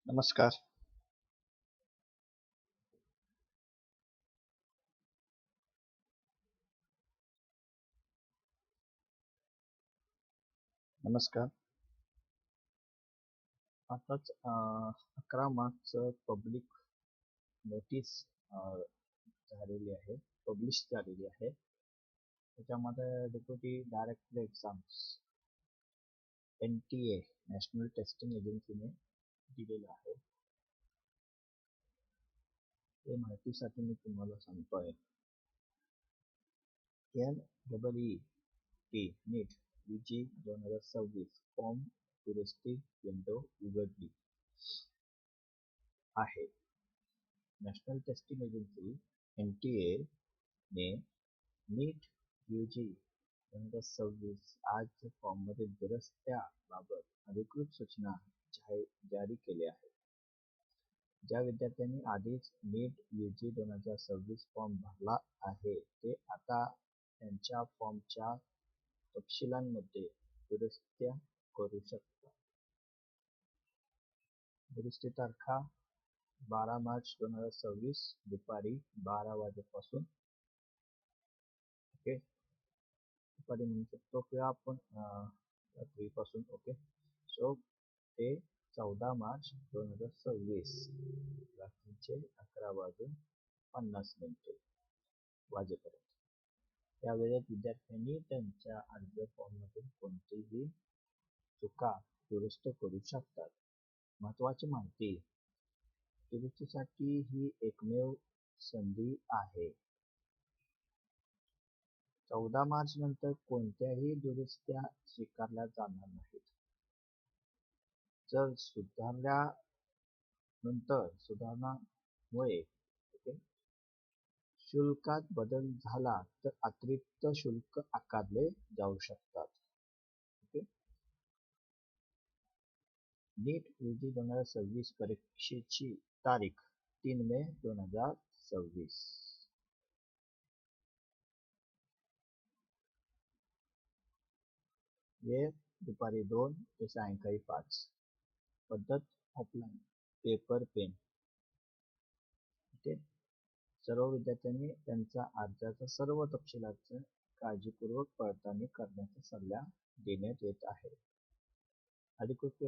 नमस्कार. नमस्कार. आताच 11 मार्चचं पब्लिक नोटीस झालेली आहे, पब्लिश झालेली आहे. त्याच्यामध्ये deputy director exams NTA national testing एजन्सीने दिलेलं आहे. ते माहितीसाठी मी तुम्हाला सांगतोय. NEET नीट UG 2026 फॉर्म दुरुस्ती विंडो उघडली आहे. नॅशनल टेस्टिंग एजन्सी NTA ने नीट UG 2026 आज फॉर्ममधील दुरुस्त्याबाबत अधिकृत सूचना जारी केल्या आहेत. ज्या विद्यार्थ्यांनी आधीच नीट UG 2026 फॉर्म भरला आहे ते आता त्यांच्या फॉर्मच्या तपशिलांमध्ये दुरुस्त्या करू शकतात. दुरुस्ती तारखा 12 मार्च 2026 दुपारी 12 वाजेपासून ओके दुपारी म्हणू शकतो किंवा आपण रात्रीपासून ओके सो ते 14 मार्च 2026 रात्रीचे 11 वाजून 50 मिनिटे वाजेपर्यंत. त्या वेळेत विद्यार्थ्यांनी त्यांच्या अर्ज फॉर्ममधील कोणतीही चुका दुरुस्त करू शकतात. महत्त्वाची माहिती, दुरुस्तीसाठी ही एकमेव संधी आहे. 14 मार्च नंतर कोणत्याही दुरुस्त्या स्वीकारल्या जाणार नाहीत. जर सुधारणामुळे शुल्कात बदल झाला तर अतिरिक्त शुल्क आकारले जाऊ शकतात. नीट UG 2026 परीक्षेची तारीख 3 मे 2026. वेळ दुपारी 2 ते सायंकाळी 5. पद्धत ऑफलाईन, पेपर पेन. सर्व विद्यार्थ्यांनी त्यांच्या अर्जाच्या सर्व तपशिलांची काळजीपूर्वक पडताळणी करण्याचा सल्ला देण्यात येत आहे. अधिकृत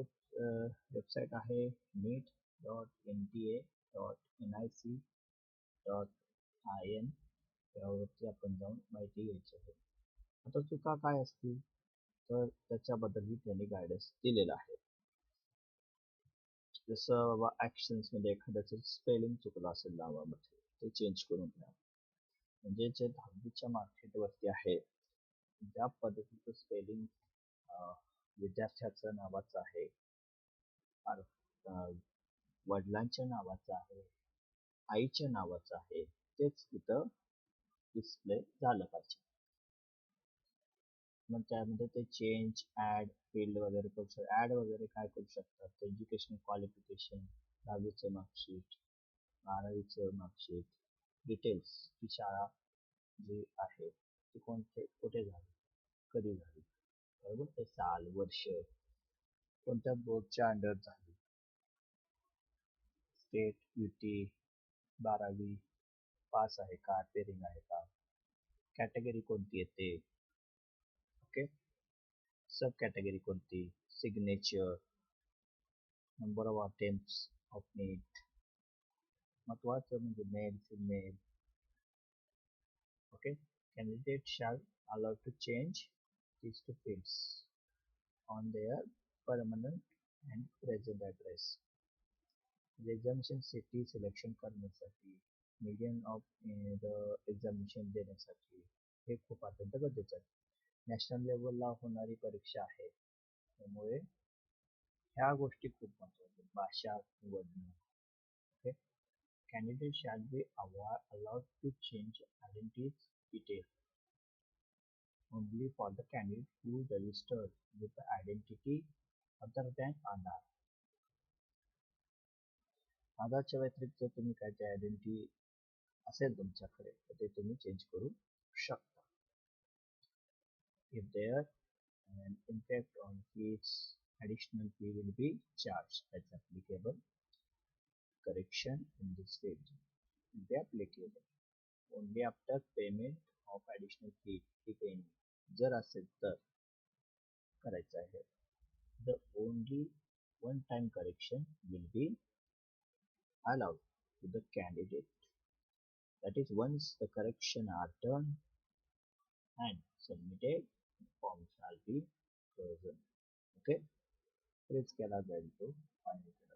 वेबसाईट आहे neet.nta.nic.in. त्यावरती आपण जाऊन माहिती घ्यायची आहे. आता चुका काय असतील तर त्याच्याबद्दलही त्यांनी गायडन्स दिलेला आहे. जसं बाबा ॲक्शन्स मध्ये एखाद्याचं स्पेलिंग चुकलं असेल नावामध्ये ते चेंज करून घ्या. म्हणजे जे 10वीच्या मार्कशीटवरती आहे ज्या पद्धतीचं स्पेलिंग विद्यार्थ्याचं नावाचं आहे, वडिलांच्या नावाचं आहे, आईच्या नावाचं आहे, तेच तिथं डिस्प्ले झालं पाहिजे. मग त्यामध्ये ते चेंज ॲड फील्ड वगैरे करू शकतात. ॲड वगैरे काय करू शकतात, एज्युकेशनल क्वालिफिकेशन, 10वीचं मार्कशीट, 12वीचं मार्कशीट, डिटेल्स, ती शाळा जी आहे ती कुठे झाली, कधी झाली, बरोबर, ते साल, वर्ष, कोणत्या बोर्डच्या अंडर झाली, स्टेट, UT, 12वी पास आहे का, पेरिंग आहे का, कॅटेगरी कोणती येते, ओके, सब कॅटेगरी कोणती, signature, number of attempts of NEET, महत्वाचं म्हणजे male, female. Okay, candidate shall allow to change these two fields on their permanent and present address. Examination city selection करण्यासाठी, medium of the examination देण्यासाठी हे खूप अत्यंत गरजेचं आहे. नॅशनल लेवलला होणारी परीक्षा आहे त्यामुळे ह्या गोष्टी खूप महत्त्वाच्या. भाषा निवडणं. Okay, candidate shall be allowed to change identity detail only for the candidate who registered with the identity other than Aadhaar. आधारच्या व्यतिरिक्त तुम्ही काय ते आयडेंटिटी असेल तुमच्याकडे तर ते तुम्ही चेंज करू शकता. If there an impact on fees, additional fee will be charged as applicable. correction in this field will be applicable only after payment of additional fee if any. जर असेल तर करायचं आहे. The only one time correction will be allowed to the candidate. That is, once the correction are done and submitted, the form shall be frozen. Okay, please cannot go to final.